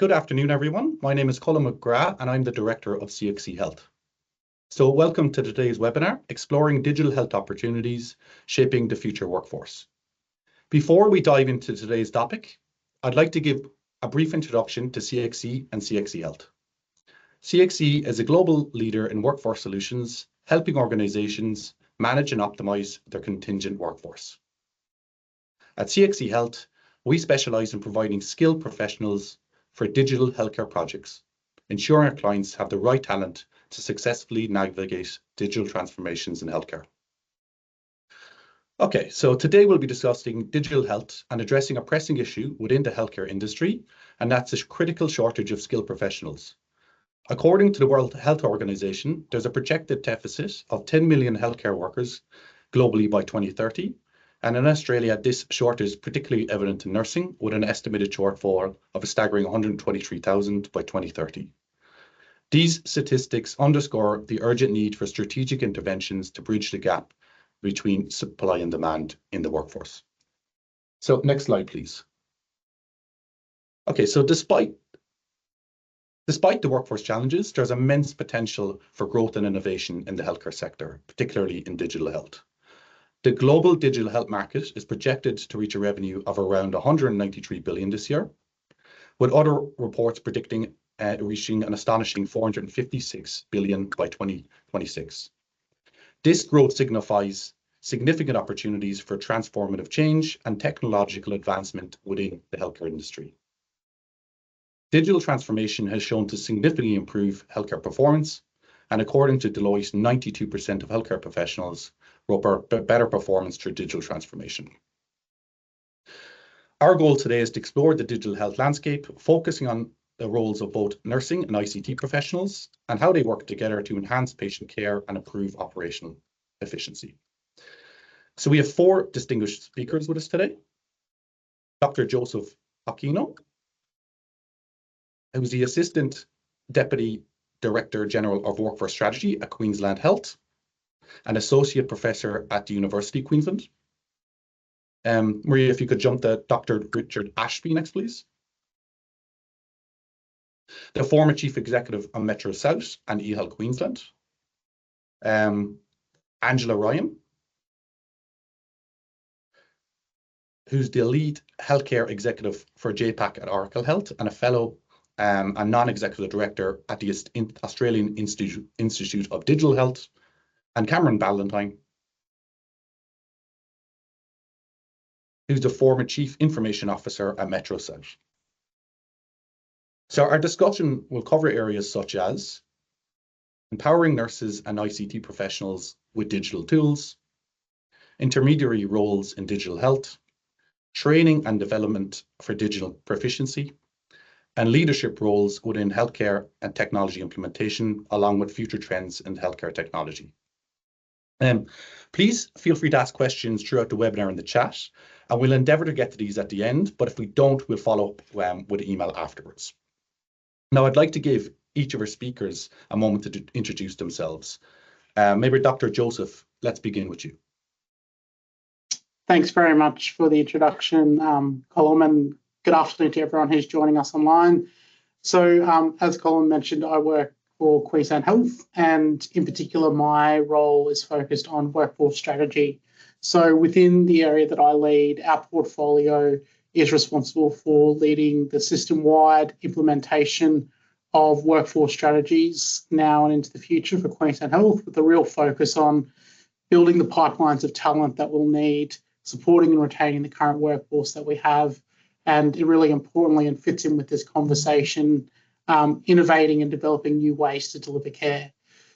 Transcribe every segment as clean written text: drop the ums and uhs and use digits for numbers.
Good afternoon, everyone. My name is Colin McGrath, and I'm the Director of CXC Health. So welcome to today's webinar, Exploring Digital Health Opportunities, Shaping the Future Workforce. Before we dive into today's topic, I'd like to give a brief introduction to CXC and CXC Health. CXC is a global leader in workforce solutions, helping organizations manage and optimize their contingent workforce. At CXC Health, we specialize in providing skilled professionals for digital healthcare projects, ensuring our clients have the right talent to successfully navigate digital transformations in healthcare. Okay, so today we'll be discussing digital health and addressing a pressing issue within the healthcare industry, and that's a critical shortage of skilled professionals. According to the World Health Organization, there's a projected deficit of 10 million healthcare workers globally by 2030. And in Australia, this shortage is particularly evident in nursing, with an estimated shortfall of a staggering 123,000 by 2030. These statistics underscore the urgent need for strategic interventions to bridge the gap between supply and demand in the workforce. So next slide, please. Okay, so despite the workforce challenges, there's immense potential for growth and innovation in the healthcare sector, particularly in digital health. The global digital health market is projected to reach a revenue of around 193 billion this year, with other reports predicting reaching an astonishing 456 billion by 2026. This growth signifies significant opportunities for transformative change and technological advancement within the healthcare industry. Digital transformation has shown to significantly improve healthcare performance, and according to Deloitte, 92% of healthcare professionals report better performance through digital transformation. Our goal today is to explore the digital health landscape, focusing on the roles of both nursing and ICT professionals and how they work together to enhance patient care and improve operational efficiency. So we have four distinguished speakers with us today. Dr. Joseph Aquino, who's the Assistant Deputy Director General of Workforce Strategy at Queensland Health, an Associate Professor at the University of Queensland. Maria, if you could jump to Dr. Richard Ashby next, please. The former Chief Executive of Metro South and eHealth Queensland. Angela Ryan, who's the Lead Healthcare Executive for JPAC at Oracle Health and a Fellow and Non-Executive Director at the Australian Institute of Digital Health. And Cameron Ballantyne, who's the former Chief Information Officer at Metro South. So our discussion will cover areas such as empowering nurses and ICT professionals with digital tools, intermediary roles in digital health, training and development for digital proficiency, and leadership roles within healthcare and technology implementation, along with future trends in healthcare technology. Please feel free to ask questions throughout the webinar in the chat, and we'll endeavour to get to these at the end, but if we don't, we'll follow up with an email afterwards. Now, I'd like to give each of our speakers a moment to introduce themselves. Maybe Dr. Joseph, let's begin with you. Thanks very much for the introduction, Colin, and good afternoon to everyone who's joining us online. So as Colin mentioned, I work for Queensland Health, and in particular, my role is focused on workforce strategy. So within the area that I lead, our portfolio is responsible for leading the system-wide implementation of workforce strategies now and into the future for Queensland Health, with a real focus on building the pipelines of talent that we'll need, supporting and retaining the current workforce that we have, and really importantly, and fits in with this conversation, innovating and developing new ways to deliver care.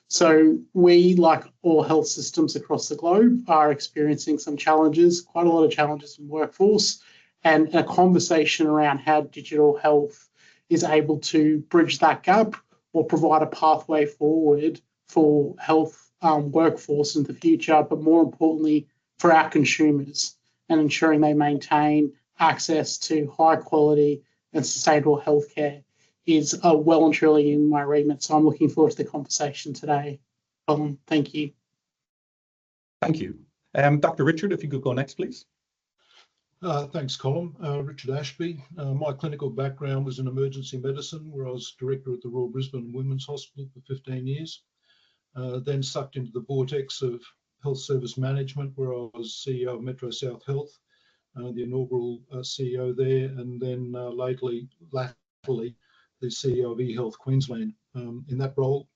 So we, like all health systems across the globe, are experiencing some challenges, quite a lot of challenges in workforce, and a conversation around how digital health is able to bridge that gap or provide a pathway forward for health workforce in the future, but more importantly, for our consumers, and ensuring they maintain access to high quality and sustainable healthcare is well and truly in my remit. So I'm looking forward to the conversation today. Thank you. Thank you. Dr. Richard, if you could go next, please. Thanks, Colin. Richard Ashby. My clinical background was in emergency medicine, where I was director at the Royal Brisbane Women's Hospital for 15 years. Then sucked into the vortex of health service management, where I was CEO of Metro South Health, the inaugural CEO there, and then latterly, the CEO of eHealth Queensland. In that role,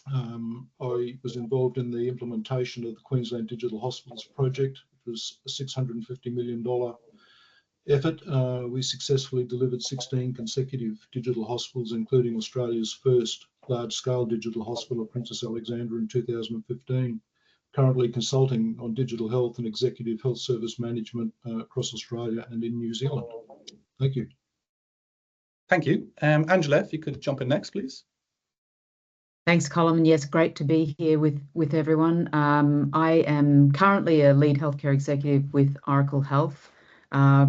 I was involved in the implementation of the Queensland Digital Hospitals project, which was a $650 million effort. We successfully delivered 16 consecutive digital hospitals, including Australia's first large-scale digital hospital, Princess Alexandra, in 2015. Currently consulting on digital health and executive health service management across Australia and in New Zealand. Thank you. Thank you. Angela, if you could jump in next, please. Thanks, Colin. And yes, great to be here with everyone. I am currently a lead healthcare executive with Oracle Health.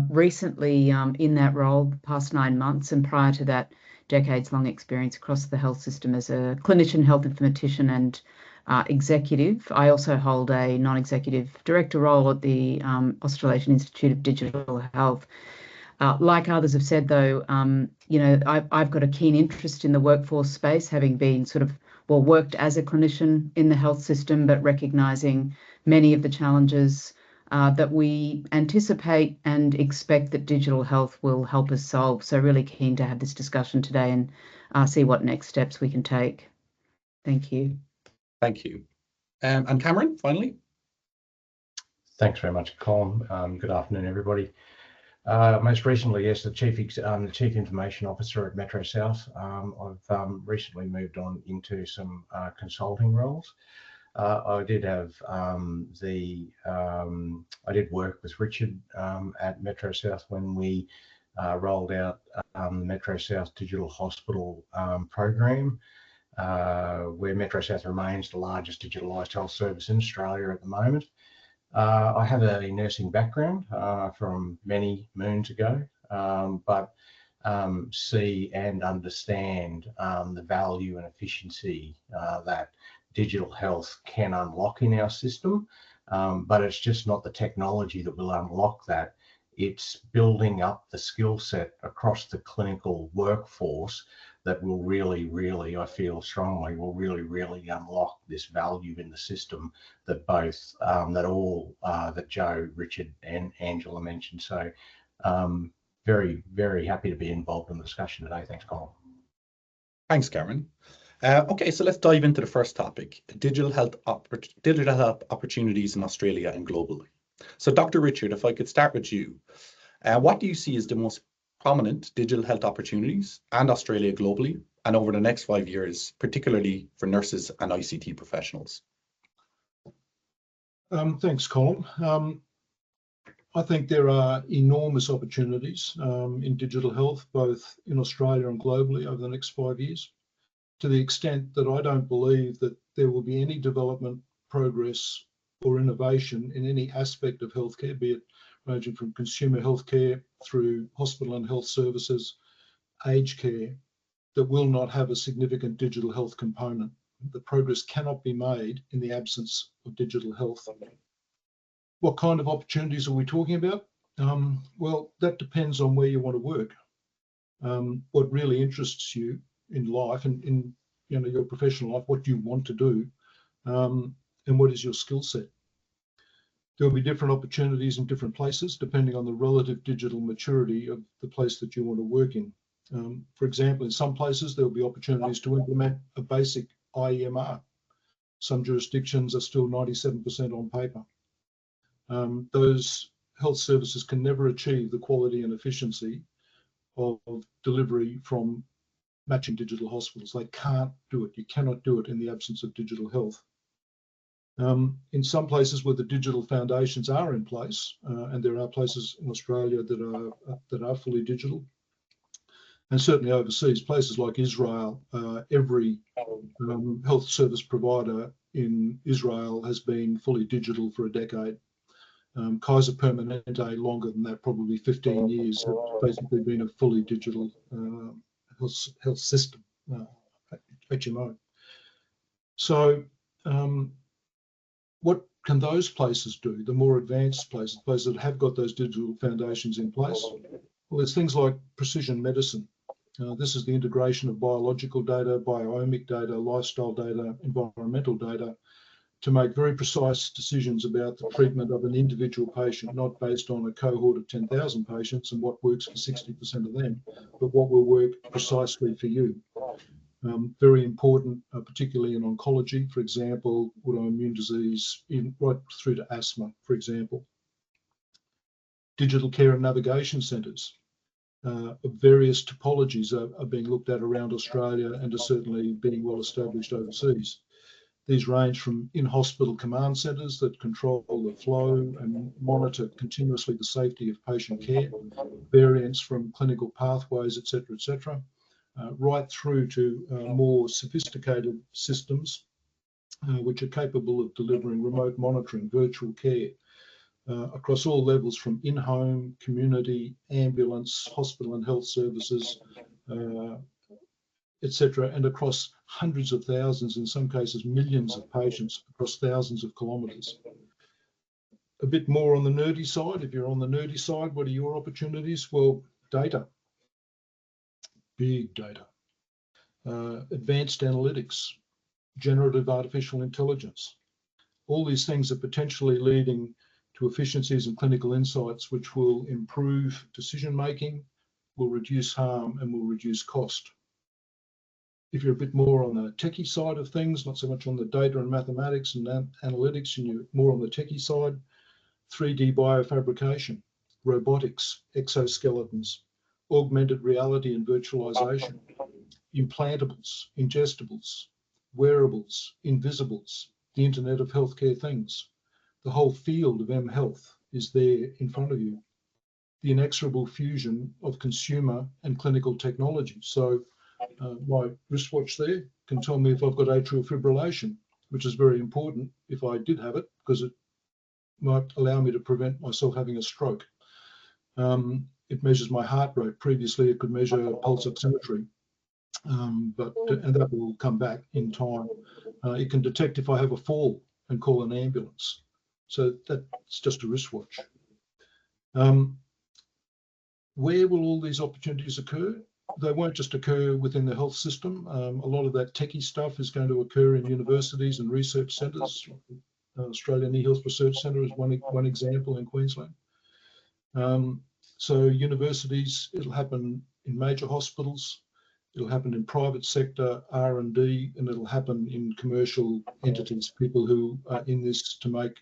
Recently in that role, the past 9 months, and prior to that, decades-long experience across the health system as a clinician, health informatician, and executive. I also hold a non-executive director role at the Australasian Institute of Digital Health. Like others have said, though, I've got a keen interest in the workforce space, having been worked as a clinician in the health system, but recognising many of the challenges that we anticipate and expect that digital health will help us solve. So really keen to have this discussion today and see what next steps we can take. Thank you. Thank you. And Cameron, finally. Thanks very much, Colin. Good afternoon, everybody. Most recently, yes, the Chief Information Officer at Metro South. I've recently moved on into some consulting roles. I did have I did work with Richard at Metro South when we rolled out the Metro South Digital Hospital program, where Metro South remains the largest digitalised health service in Australia at the moment. I have a nursing background from many moons ago, but see and understand the value and efficiency that digital health can unlock in our system. But it's just not the technology that will unlock that. It's building up the skill set across the clinical workforce that will really, I feel strongly, will really unlock this value in the system that both, that Joe, Richard and Angela mentioned. So very happy to be involved in the discussion today. Thanks, Colin. Thanks, Cameron. Okay, so let's dive into the first topic, digital health opportunities in Australia and globally. So Dr. Richard, if I could start with you, what do you see as the most prominent digital health opportunities and Australia globally and over the next 5 years, particularly for nurses and ICT professionals? Thanks, Colin. I think there are enormous opportunities in digital health, both in Australia and globally over the next 5 years, to the extent that I don't believe that there will be any development, progress or innovation in any aspect of healthcare, be it ranging from consumer healthcare through hospital and health services, aged care, that will not have a significant digital health component. The progress cannot be made in the absence of digital health. What kind of opportunities are we talking about? Well, that depends on where you want to work. What really interests you in life and in your professional life, what you want to do, and what is your skill set. There will be different opportunities in different places depending on the relative digital maturity of the place that you want to work in. For example, in some places there will be opportunities to implement a basic IEMR. Some jurisdictions are still 97% on paper. Those health services can never achieve the quality and efficiency of delivery from matching digital hospitals. They can't do it. You cannot do it in the absence of digital health. In some places where the digital foundations are in place, and there are places in Australia that are fully digital, and certainly overseas, places like Israel, every health service provider in Israel has been fully digital for a decade. Kaiser Permanente, longer than that, probably 15 years, have basically been a fully digital health system, HMO. So what can those places do, the more advanced places that have got those digital foundations in place? Well, there's things like precision medicine. This is the integration of biological data, biomic data, lifestyle data, environmental data to make very precise decisions about the treatment of an individual patient, not based on a cohort of 10,000 patients and what works for 60% of them, but what will work precisely for you. Very important, particularly in oncology, for example, autoimmune disease, right through to asthma, for example. Digital care and navigation centres of various topologies are being looked at around Australia and are certainly being well established overseas. These range from in-hospital command centres that control the flow and monitor continuously the safety of patient care, variants from clinical pathways, etc., right through to more sophisticated systems which are capable of delivering remote monitoring, virtual care across all levels from in-home, community, ambulance, hospital and health services, etc., and across hundreds of thousands, in some cases millions of patients across thousands of kilometres. A bit more on the nerdy side. If you're on the nerdy side, what are your opportunities? Well, data, big data, advanced analytics, generative artificial intelligence. All these things are potentially leading to efficiencies and clinical insights which will improve decision making, will reduce harm and will reduce cost. If you're a bit more on the techie side of things, not so much on the data and mathematics and analytics, and you're more on the techie side, 3D biofabrication, robotics, exoskeletons, augmented reality and virtualization, implantables, ingestibles, wearables, invisibles, the Internet of Healthcare Things. The whole field of M-Health is there in front of you. The inexorable fusion of consumer and clinical technology. So my wristwatch there can tell me if I've got atrial fibrillation, which is very important if I did have it, because it might allow me to prevent myself having a stroke. It measures my heart rate. Previously, it could measure pulse oximetry, and that will come back in time. It can detect if I have a fall and call an ambulance. So that's just a wristwatch. Where will all these opportunities occur? They won't just occur within the health system. A lot of that techie stuff is going to occur in universities and research centres. Australian eHealth Research Centre is one example in Queensland. So universities, it'll happen in major hospitals, it'll happen in private sector R&D, and it'll happen in commercial entities, people who are in this to make,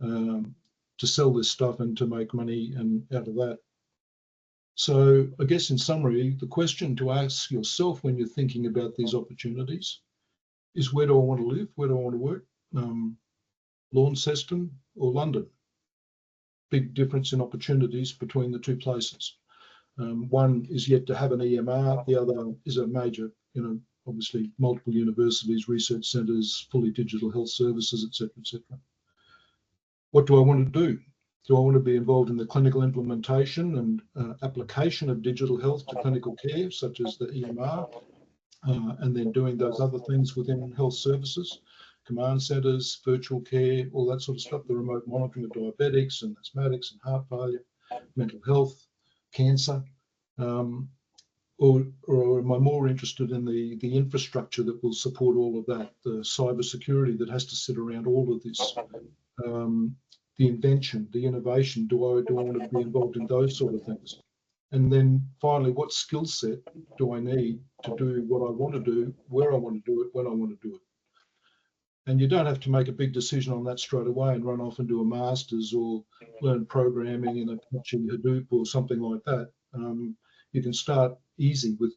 to sell this stuff and to make money and out of that. So I guess in summary, the question to ask yourself when you're thinking about these opportunities is, where do I want to live? Where do I want to work? Launceston or London? Big difference in opportunities between the two places. One is yet to have an EMR, the other is a major, obviously multiple universities, research centres, fully digital health services, etc. What do I want to do? Do I want to be involved in the clinical implementation and application of digital health to clinical care, such as the EMR, and then doing those other things within health services, command centres, virtual care, all that sort of stuff, the remote monitoring of diabetics and asthmatics and heart failure, mental health, cancer, or am I more interested in the infrastructure that will support all of that, the cyber security that has to sit around all of this, the invention, the innovation? Do I want to be involved in those sort of things? And then finally, what skill set do I need to do what I want to do, where I want to do it, when I want to do it? And you don't have to make a big decision on that straight away and run off and do a master's or learn programming in Apache Hadoop or something like that. You can start easy with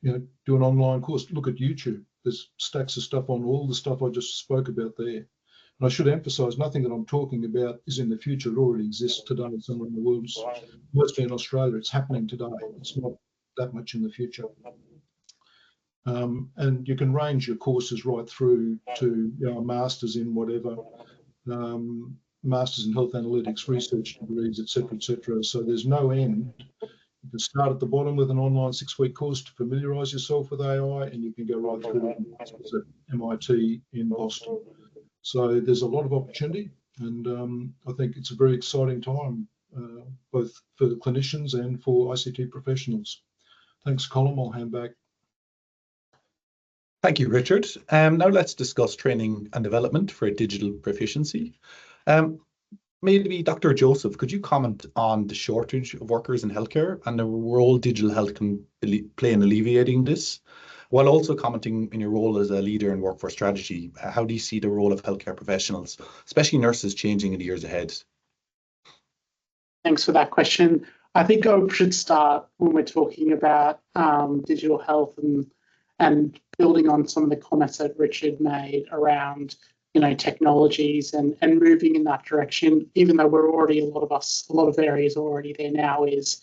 do an online course. Look at YouTube. There's stacks of stuff on all the stuff I just spoke about there. And I should emphasize, nothing that I'm talking about is in the future. It already exists today somewhere in the world. Mostly in Australia, it's happening today. It's not that much in the future. And you can range your courses right through to a master's in whatever, master's in health analytics, research degrees, etc. So there's no end. You can start at the bottom with an online 6-week course to familiarise yourself with AI, and you can go right through to MIT in Boston. So there's a lot of opportunity, and I think it's a very exciting time, both for the clinicians and for ICT professionals. Thanks, Colin. I'll hand back. Thank you, Richard. Now let's discuss training and development for digital proficiency. Maybe Dr. Joseph, could you comment on the shortage of workers in healthcare and the role digital health can play in alleviating this, while also commenting in your role as a leader in workforce strategy? How do you see the role of healthcare professionals, especially nurses, changing in the years ahead? Thanks for that question. I think I should start when we're talking about digital health and building on some of the comments that Richard made around, technologies and moving in that direction, even though we're already, a lot of areas are already there now, is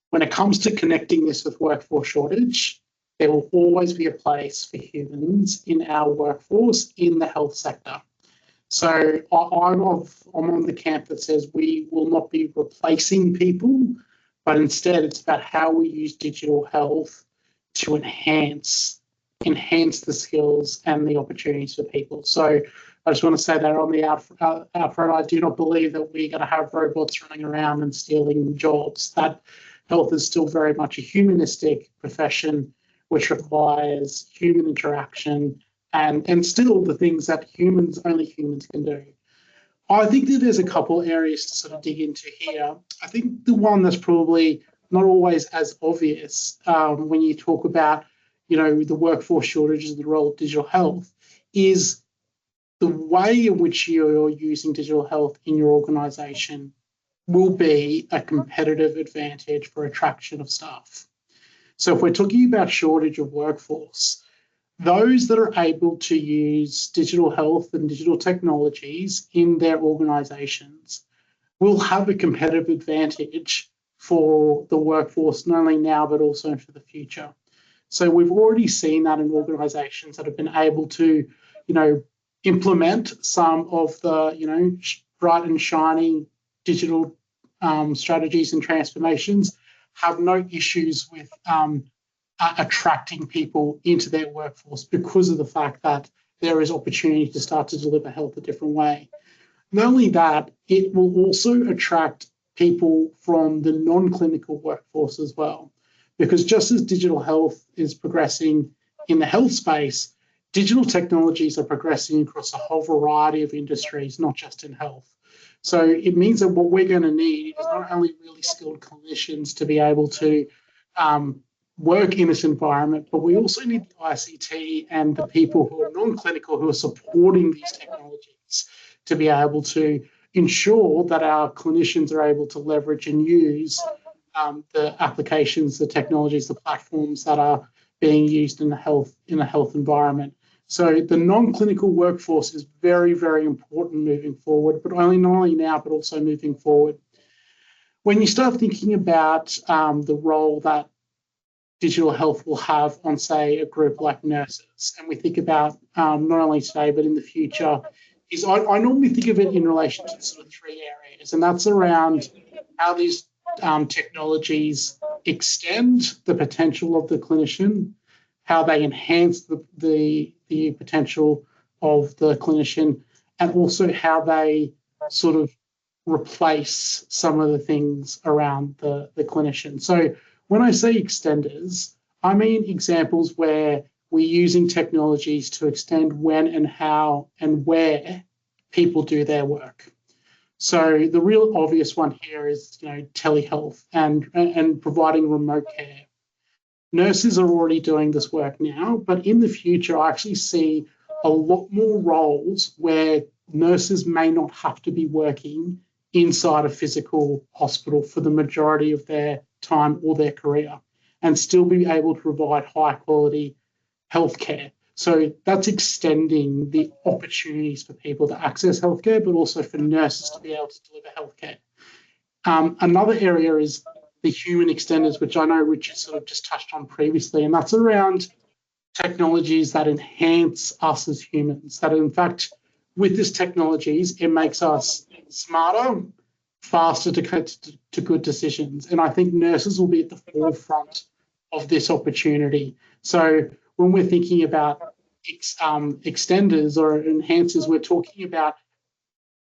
when it comes to connecting this with workforce shortage, there will always be a place for humans in our workforce in the health sector. So I'm on the camp that says we will not be replacing people, but instead it's about how we use digital health to enhance the skills and the opportunities for people. So I just want to say that on the out front, I do not believe that we're going to have robots running around and stealing jobs. That health is still very much a humanistic profession, which requires human interaction and still the things that only humans can do. I think that there's a couple areas to sort of dig into here. I think the one that's probably not always as obvious when you talk about, the workforce shortages and the role of digital health is the way in which you're using digital health in your organisation will be a competitive advantage for attraction of staff. So if we're talking about shortage of workforce, those that are able to use digital health and digital technologies in their organisations will have a competitive advantage for the workforce, not only now, but also into the future. So we've already seen that in organisations that have been able to, implement some of the, bright and shiny digital strategies and transformations, have no issues with attracting people into their workforce because of the fact that there is opportunity to start to deliver health a different way. Not only that, it will also attract people from the non-clinical workforce as well. Because just as digital health is progressing in the health space, digital technologies are progressing across a whole variety of industries, not just in health. So it means that what we're going to need is not only really skilled clinicians to be able to work in this environment, but we also need the ICT and the people who are non-clinical who are supporting these technologies to be able to ensure that our clinicians are able to leverage and use the applications, the technologies, the platforms that are being used in a health environment. So the non-clinical workforce is very, very important moving forward, but not only now, but also moving forward. When you start thinking about the role that digital health will have on, say, a group like nurses, and we think about not only today, but in the future, is I normally think of it in relation to sort of three areas, and that's around how these technologies extend the potential of the clinician, how they enhance the potential of the clinician, and also how they sort of replace some of the things around the clinician. So when I say extenders, I mean examples where we're using technologies to extend when and how and where people do their work. So the real obvious one here is, telehealth and providing remote care. Nurses are already doing this work now, but in the future, I actually see a lot more roles where nurses may not have to be working inside a physical hospital for the majority of their time or their career and still be able to provide high quality healthcare. So that's extending the opportunities for people to access healthcare, but also for nurses to be able to deliver healthcare. Another area is the human extenders, which I know Richard sort of just touched on previously, and that's around technologies that enhance us as humans, that in fact, with these technologies, it makes us smarter, faster to good decisions. And I think nurses will be at the forefront of this opportunity. So when we're thinking about extenders or enhancers, we're talking about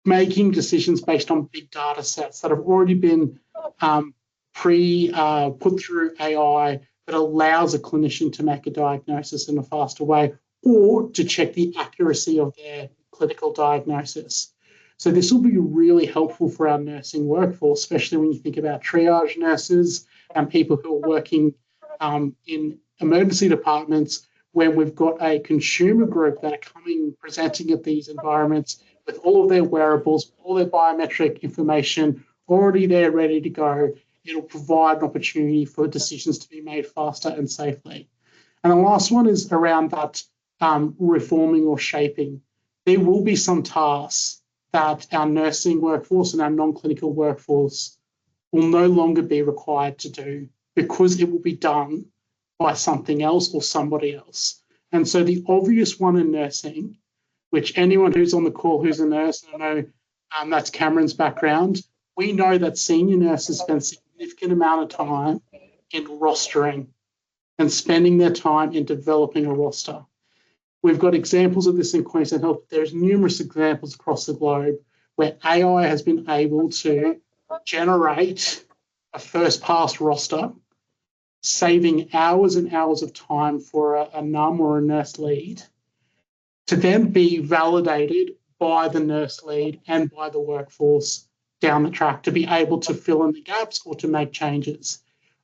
making decisions based on big data sets that have already been put through AI that allows a clinician to make a diagnosis in a faster way or to check the accuracy of their clinical diagnosis. So this will be really helpful for our nursing workforce, especially when you think about triage nurses and people who are working in emergency departments, when we've got a consumer group that are presenting at these environments with all of their wearables, all their biometric information already there, ready to go. It'll provide an opportunity for decisions to be made faster and safely. And the last one is around that reforming or shaping. There will be some tasks that our nursing workforce and our non-clinical workforce will no longer be required to do because it will be done by something else or somebody else. And so the obvious one in nursing, which anyone who's on the call who's a nurse, I know that's Cameron's background, we know that senior nurses spend a significant amount of time in rostering and spending their time in developing a roster. We've got examples of this in Queensland Health. There's numerous examples across the globe where AI has been able to generate a first-pass roster, saving hours and hours of time for a NUM or a nurse lead, to then be validated by the nurse lead and by the workforce down the track to be able to fill in the gaps or to make changes.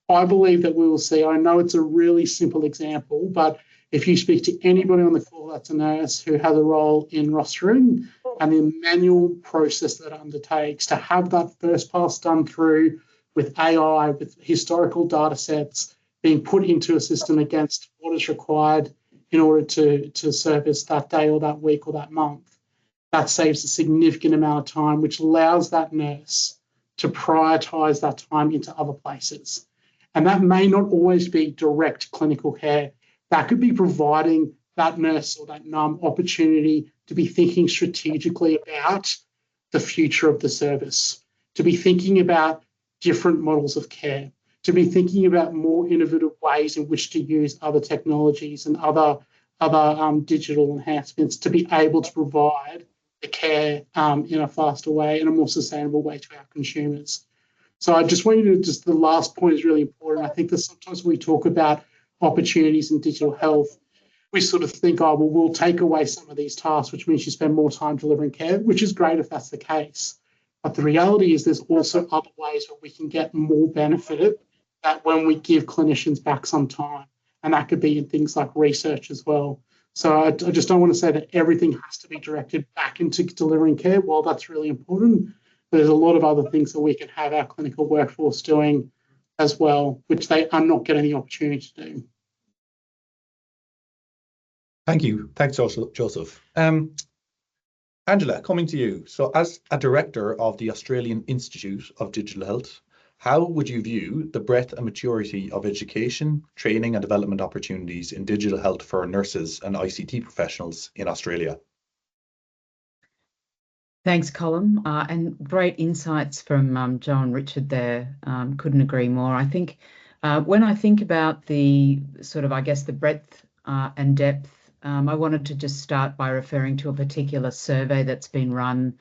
I believe that we will see, I know it's a really simple example, but if you speak to anybody on the call that's a nurse who has a role in rostering and the manual process that it undertakes, to have that first pass done through with AI, with historical data sets being put into a system against what is required in order to service that day or that week or that month, that saves a significant amount of time, which allows that nurse to prioritise that time into other places. And that may not always be direct clinical care. That could be providing that nurse or that NUM opportunity to be thinking strategically about the future of the service, to be thinking about different models of care, to be thinking about more innovative ways in which to use other technologies and other digital enhancements to be able to provide the care in a faster way and a more sustainable way to our consumers. So I just want you to, the last point is really important. I think that sometimes when we talk about opportunities in digital health, we sort of think, oh, well, we'll take away some of these tasks, which means you spend more time delivering care, which is great if that's the case. But the reality is there's also other ways where we can get more benefited that when we give clinicians back some time. And that could be in things like research as well. So I just don't want to say that everything has to be directed back into delivering care. Well, that's really important. But there's a lot of other things that we can have our clinical workforce doing as well, which they are not getting the opportunity to do. Thank you. Thanks, Joseph. Angela, coming to you. So as a director of the Australian Institute of Digital Health, how would you view the breadth and maturity of education, training and development opportunities in digital health for nurses and ICT professionals in Australia? Thanks, Colin, and great insights from Joe and Richard there. Couldn't agree more. I think when I think about the sort of, I guess, the breadth and depth, I wanted to just start by referring to a particular survey that's been run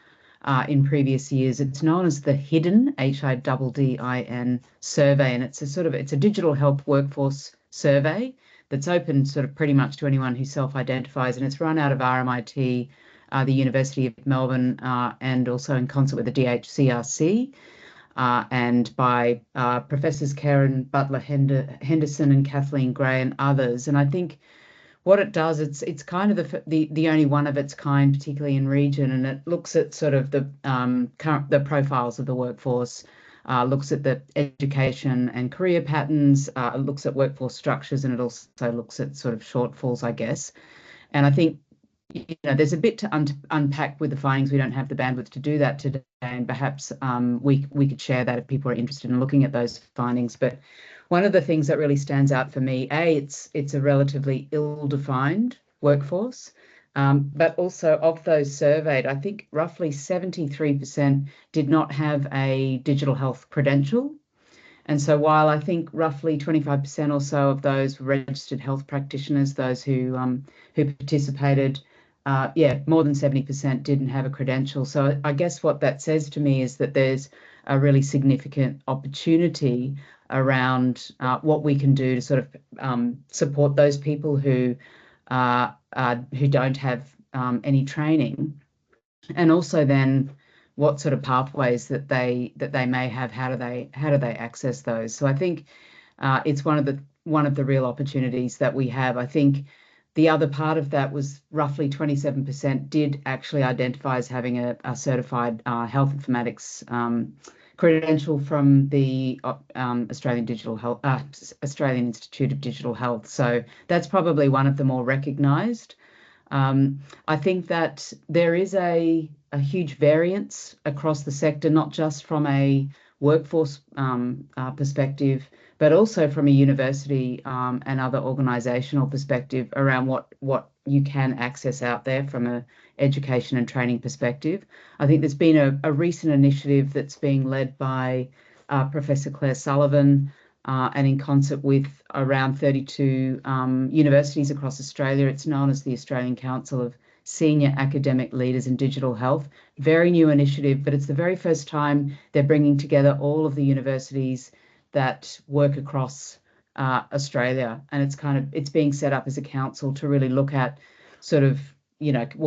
in previous years. It's known as the HIDDIN, HIDDIN survey, and it's a digital health workforce survey that's open sort of pretty much to anyone who self-identifies, and it's run out of RMIT, the University of Melbourne, and also in concert with the DHCRC, and by Professors Karen Butler Henderson and Kathleen Gray and others. And I think what it does, it's kind of the only one of its kind, particularly in region, and it looks at sort of the profiles of the workforce, looks at the education and career patterns, it looks at workforce structures, and it also looks at sort of shortfalls, I guess. And I think there's a bit to unpack with the findings. We don't have the bandwidth to do that today, and perhaps we could share that if people are interested in looking at those findings. But one of the things that really stands out for me, it's a relatively ill-defined workforce, but also of those surveyed, I think roughly 73% did not have a digital health credential. And so while I think roughly 25% or so of those were registered health practitioners, those who participated, more than 70% didn't have a credential. So I guess what that says to me is that there's a really significant opportunity around what we can do to sort of support those people who don't have any training, and also then what sort of pathways that they may have. How do they access those? So I think it's one of the real opportunities that we have. I think the other part of that was roughly 27% did actually identify as having a certified health informatics credential from the Australian Institute of Digital Health. So that's probably one of the more recognised. I think that there is a huge variance across the sector, not just from a workforce perspective, but also from a university and other organisational perspective around what you can access out there from an education and training perspective. I think there's been a recent initiative that's being led by Professor Claire Sullivan, and in concert with around 32 universities across Australia. It's known as the Australian Council of Senior Academic Leaders in Digital Health. Very new initiative, but it's the very first time they're bringing together all of the universities that work across Australia, and it's being set up as a council to really look at sort of,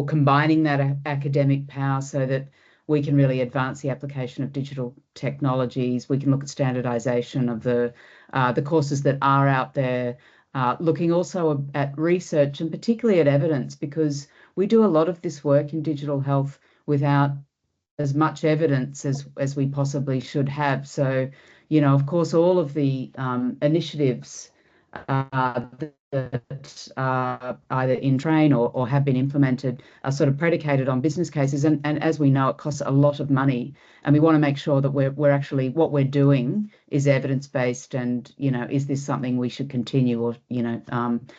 combining that academic power so that we can really advance the application of digital technologies. We can look at standardization of the courses that are out there, looking also at research and particularly at evidence, because we do a lot of this work in digital health without as much evidence as we possibly should have. So, of course, all of the initiatives that are either in train or have been implemented are sort of predicated on business cases. And as we know, it costs a lot of money. And we want to make sure that we're actually, what we're doing is evidence-based, and, is this something we should continue, or,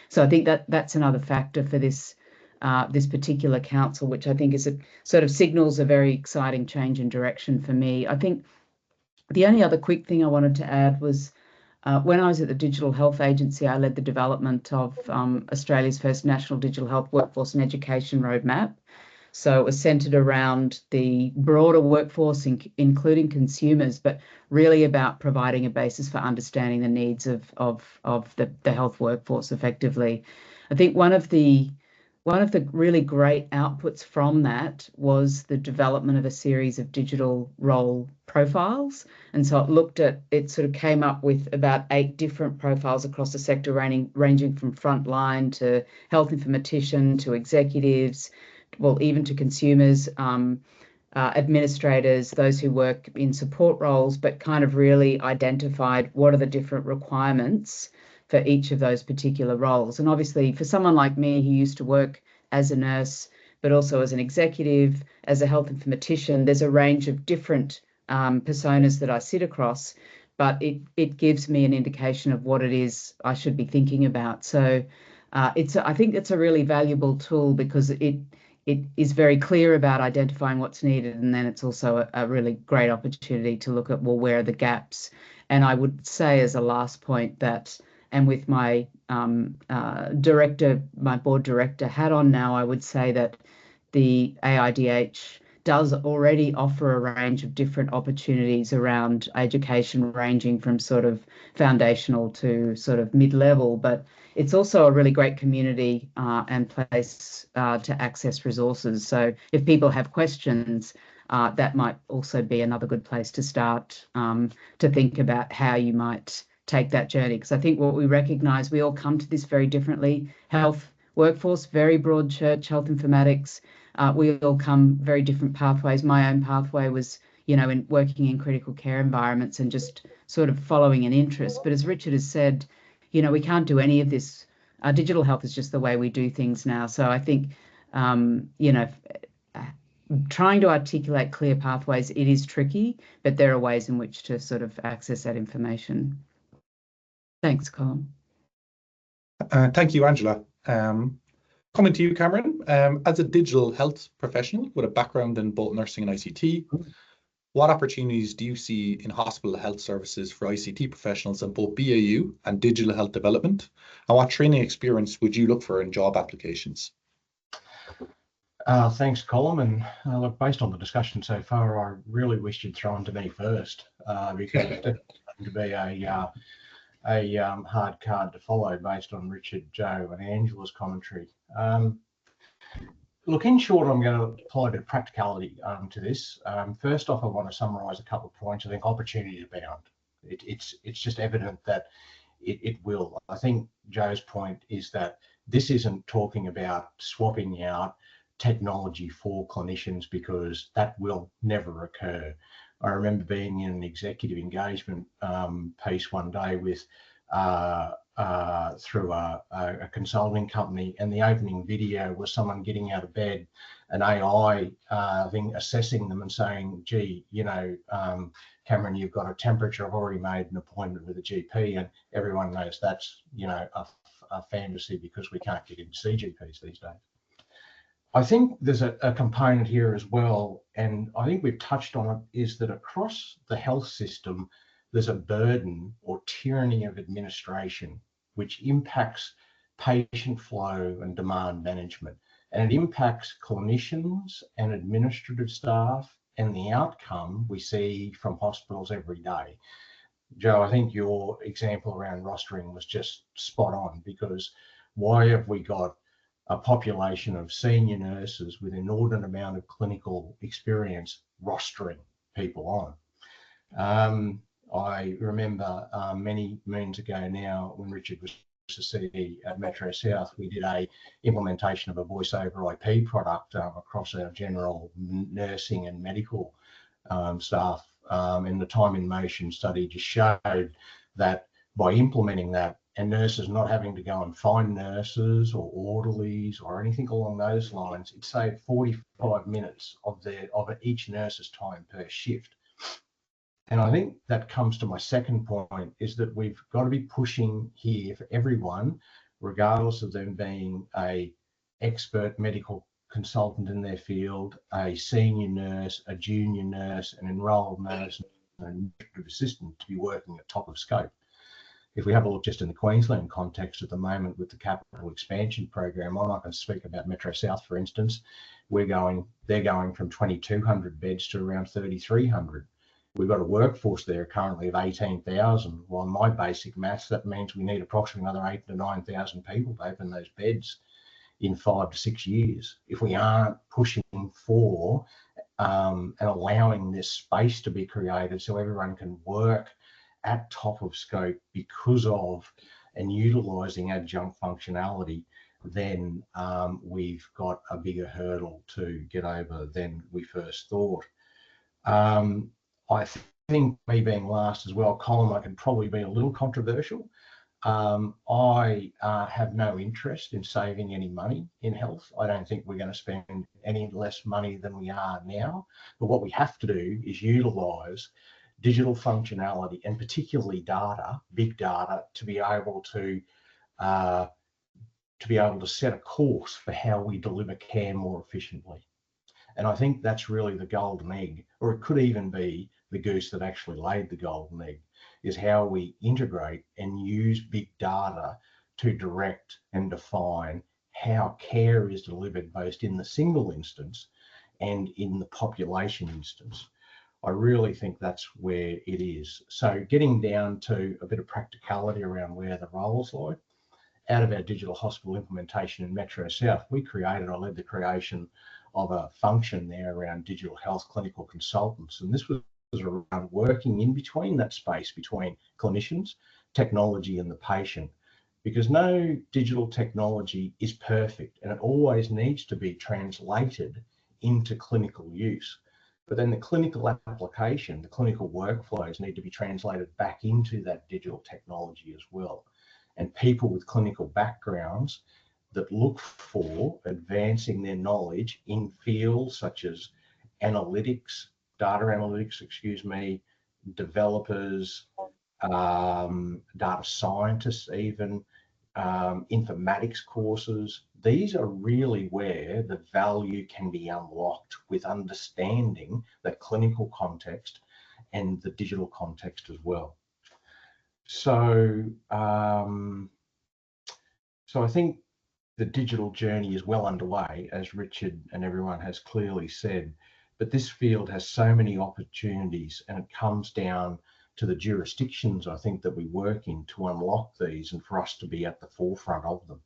so I think that's another factor for this particular council, which I think is sort of signals a very exciting change in direction for me. I think the only other quick thing I wanted to add was, when I was at the Digital Health Agency, I led the development of Australia's first National Digital Health Workforce and Education Roadmap. So it was centred around the broader workforce, including consumers, but really about providing a basis for understanding the needs of the health workforce effectively. I think one of the really great outputs from that was the development of a series of digital role profiles. And so it sort of came up with about 8 different profiles across the sector, ranging from frontline to health informatician to executives, well, even to consumers, administrators, those who work in support roles, but kind of really identified what are the different requirements for each of those particular roles. And obviously, for someone like me who used to work as a nurse, but also as an executive, as a health informatician, there's a range of different personas that I sit across, but it gives me an indication of what it is I should be thinking about. So I think it's a really valuable tool, because it is very clear about identifying what's needed, and then it's also a really great opportunity to look at, well, where are the gaps? And I would say as a last point that, and with my board director hat on now, I would say that the AIDH does already offer a range of different opportunities around education, ranging from sort of foundational to sort of mid-level, but it's also a really great community and place to access resources. So if people have questions, that might also be another good place to start to think about how you might take that journey. Because I think what we recognise, we all come to this very differently. Health workforce, very broad church, health informatics, we all come very different pathways. My own pathway was, in working in critical care environments and just sort of following an interest. But as Richard has said, we can't do any of this. Digital health is just the way we do things now. So I think, trying to articulate clear pathways, it is tricky, but there are ways in which to sort of access that information. Thanks, Colin. Thank you, Angela. Coming to you, Cameron. As a digital health professional with a background in both nursing and ICT, what opportunities do you see in hospital health services for ICT professionals in both BAU and digital health development? And what training experience would you look for in job applications? Thanks, Colin. And look, based on the discussion so far, I really wish you'd thrown to me first, because it's going to be a hard card to follow based on Richard, Joe, and Angela's commentary. Look, in short, I'm going to apply a bit of practicality to this. First off, I want to summarise a couple of points. I think opportunity abound. It's just evident that it will. I think Joe's point is that this isn't talking about swapping out technology for clinicians, because that will never occur. I remember being in an executive engagement piece one day with through a consulting company, and the opening video was someone getting out of bed, an AI thing assessing them and saying, gee, you know, Cameron, you've got a temperature, I've already made an appointment with a GP, and everyone knows that's, you know, a fantasy, because we can't get in to see GPs these days. I think there's a component here as well, and I think we've touched on it, is that across the health system, there's a burden or tyranny of administration, which impacts patient flow and demand management. And it impacts clinicians and administrative staff, and the outcome we see from hospitals every day. Joe, I think your example around rostering was just spot on, because why have we got a population of senior nurses with an inordinate amount of clinical experience rostering people on? I remember many moons ago now, when Richard was the CD at Metro South, we did a implementation of a voice over IP product across our general nursing and medical staff, and the time in motion study just showed that by implementing that, and nurses not having to go and find nurses or orderlies or anything along those lines, it saved 45 minutes of each nurse's time per shift. And I think that comes to my second point, is that we've got to be pushing here for everyone, regardless of them being a expert medical consultant in their field, a senior nurse, a junior nurse, an enrolled nurse, and an administrative assistant, to be working at top of scope. If we have a look just in the Queensland context at the moment with the capital expansion program, I'm not going to speak about Metro South, for instance. They're going from 2,200 beds to around 3,300. We've got a workforce there currently of 18,000. Well, in my basic maths, that means we need approximately another 8,000 to 9,000 people to open those beds in 5 to 6 years. If we aren't pushing for and allowing this space to be created so everyone can work at top of scope because of and utilising adjunct functionality, then we've got a bigger hurdle to get over than we first thought. I think, me being last as well, Colin, I can probably be a little controversial. I have no interest in saving any money in health. I don't think we're going to spend any less money than we are now. But what we have to do is utilise digital functionality, and particularly data, big data, to be able to set a course for how we deliver care more efficiently. And I think that's really the golden egg, or it could even be the goose that actually laid the golden egg, is how we integrate and use big data to direct and define how care is delivered, both in the single instance and in the population instance. I really think that's where it is. So getting down to a bit of practicality around where the roles lie, out of our digital hospital implementation in Metro South, I led the creation of a function there around digital health clinical consultants. And this was around working in between that space between clinicians, technology, and the patient, because no digital technology is perfect, and it always needs to be translated into clinical use. But then the clinical application, the clinical workflows need to be translated back into that digital technology as well. And people with clinical backgrounds that look for advancing their knowledge in fields such as analytics, data analytics, developers, data scientists even, informatics courses. These are really where the value can be unlocked with understanding the clinical context and the digital context as well. So, so I think the digital journey is well underway, as Richard and everyone has clearly said, but this field has so many opportunities, and it comes down to the jurisdictions, I think, that we work in to unlock these and for us to be at the forefront of them.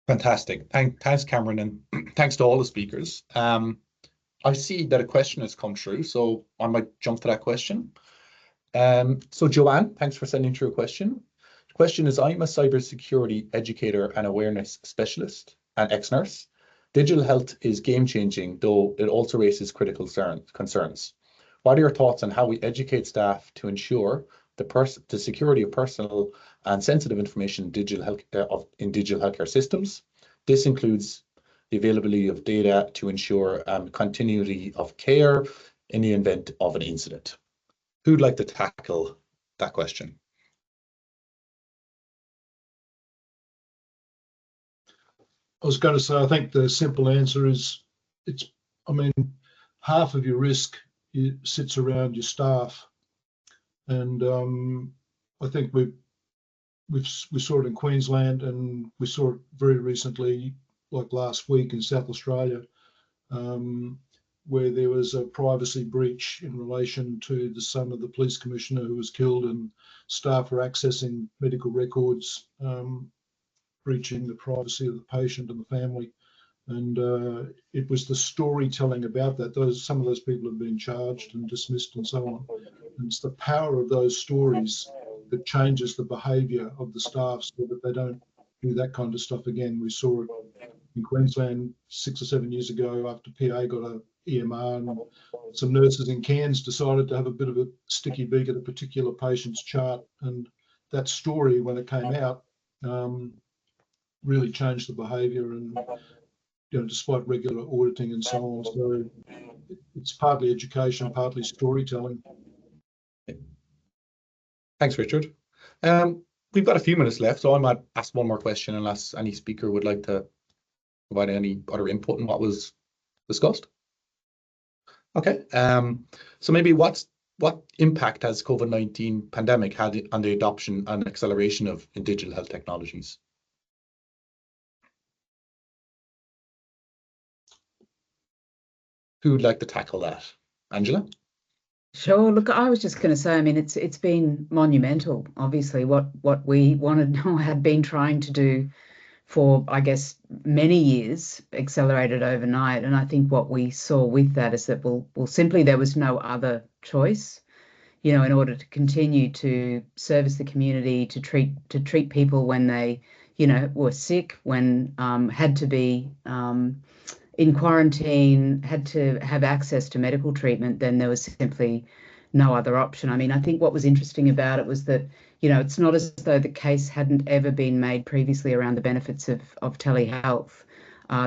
Fantastic. Thanks, Cameron, and thanks to all the speakers. I see that a question has come through, so I might jump to that question. So Joanne, thanks for sending through a question. The question is, I'm a cybersecurity educator and awareness specialist and ex-nurse. Digital health is game-changing, though it also raises critical concerns. What are your thoughts on how we educate staff to ensure the security of personal and sensitive information in digital healthcare systems? This includes the availability of data to ensure continuity of care in the event of an incident. Who'd like to tackle that question? I was going to say, I think the simple answer is I mean, half of your risk sits around your staff. And I think we saw it in Queensland, and we saw it very recently, like last week in South Australia, where there was a privacy breach in relation to the son of the police commissioner who was killed, and staff were accessing medical records, breaching the privacy of the patient and the family. And it was the storytelling about that. Some of those people have been charged and dismissed and so on. And it's the power of those stories that changes the behaviour of the staff so that they don't do that kind of stuff again. We saw it in Queensland 6 or 7 years ago after PA got a EMR, and some nurses in Cairns decided to have a bit of a sticky beak at a particular patient's chart. And that story, when it came out, really changed the behaviour, and despite regular auditing and so on. So it's partly education, partly storytelling. Thanks, Richard. We've got a few minutes left, so I might ask one more question unless any speaker would like to provide any other input on what was discussed. Okay, so maybe what impact has COVID-19 pandemic had on the adoption and acceleration of digital health technologies? Who would like to tackle that? Angela? Sure. Look, I was just going to say, I mean, it's been monumental. Obviously, what we wanted or had been trying to do for, I guess, many years, accelerated overnight. And I think what we saw with that is that, well, simply there was no other choice, in order to continue to service the community, to treat people when they, were sick, when had to be in quarantine, had to have access to medical treatment. Then there was simply no other option. I mean, I think what was interesting about it was that, it's not as though the case hadn't ever been made previously around the benefits of telehealth.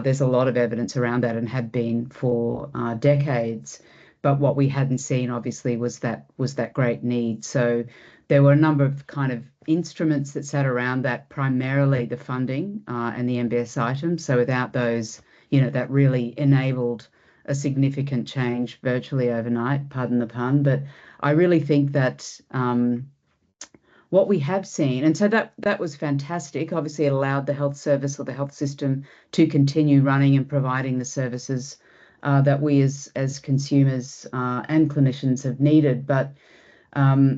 There's a lot of evidence around that and had been for decades. But what we hadn't seen, obviously, was that great need. So there were a number of kind of instruments that sat around that, primarily the funding and the MBS items. So without those, that really enabled a significant change virtually overnight, pardon the pun. But I really think that what we have seen, and so that was fantastic. Obviously, it allowed the health service or the health system to continue running and providing the services that we as consumers and clinicians have needed. But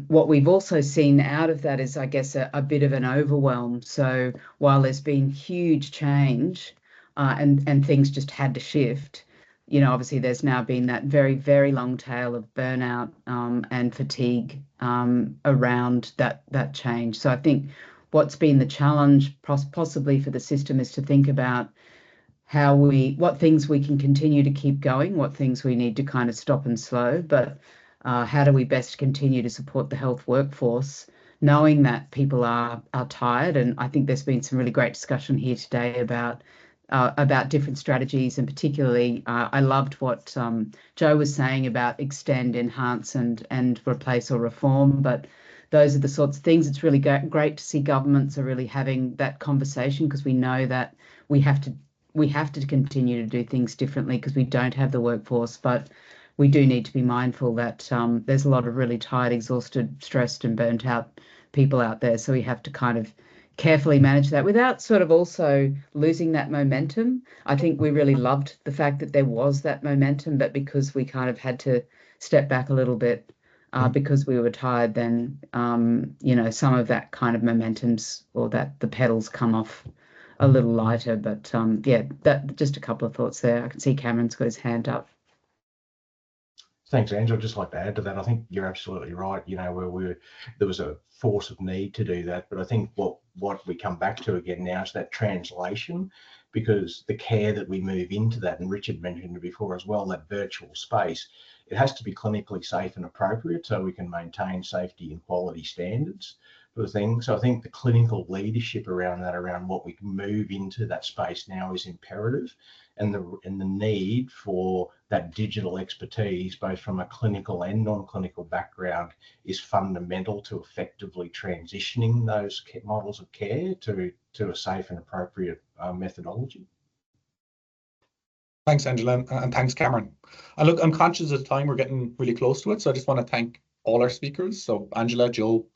what we've also seen out of that is, I guess, a bit of an overwhelm. So while there's been huge change and things just had to shift, obviously there's now been that very, very long tail of burnout and fatigue around that change. So I think what's been the challenge possibly for the system is to think about what things we can continue to keep going, what things we need to kind of stop and slow, but how do we best continue to support the health workforce, knowing that people are tired. And I think there's been some really great discussion here today about different strategies, and particularly I loved what Joe was saying about extend, enhance, and replace or reform. But those are the sorts of things. It's really great to see governments are really having that conversation, because we know that we have to continue to do things differently because we don't have the workforce, but we do need to be mindful that there's a lot of really tired, exhausted, stressed and burnt out people out there. So we have to kind of carefully manage that without sort of also losing that momentum. I think we really loved the fact that there was that momentum, but because we kind of had to step back a little bit because we were tired, then, some of that kind of momentum's, or that the pedals come off a little lighter. But that just a couple of thoughts there. I can see Cameron's got his hand up. Thanks, Angela. I'd just like to add to that. I think you're absolutely right. Where there was a force of need to do that, but I think what we come back to again now is that translation, because the care that we move into that, and Richard mentioned it before as well, that virtual space, it has to be clinically safe and appropriate so we can maintain safety and quality standards for the thing. So I think the clinical leadership around that, around what we can move into that space now, is imperative. And the need for that digital expertise, both from a clinical and non-clinical background, is fundamental to effectively transitioning those models of care to a safe and appropriate methodology. Thanks, Angela, and thanks, Cameron. And look, I'm conscious of the time, we're getting really close to it, so I just want to thank all our speakers. So Angela, Joe,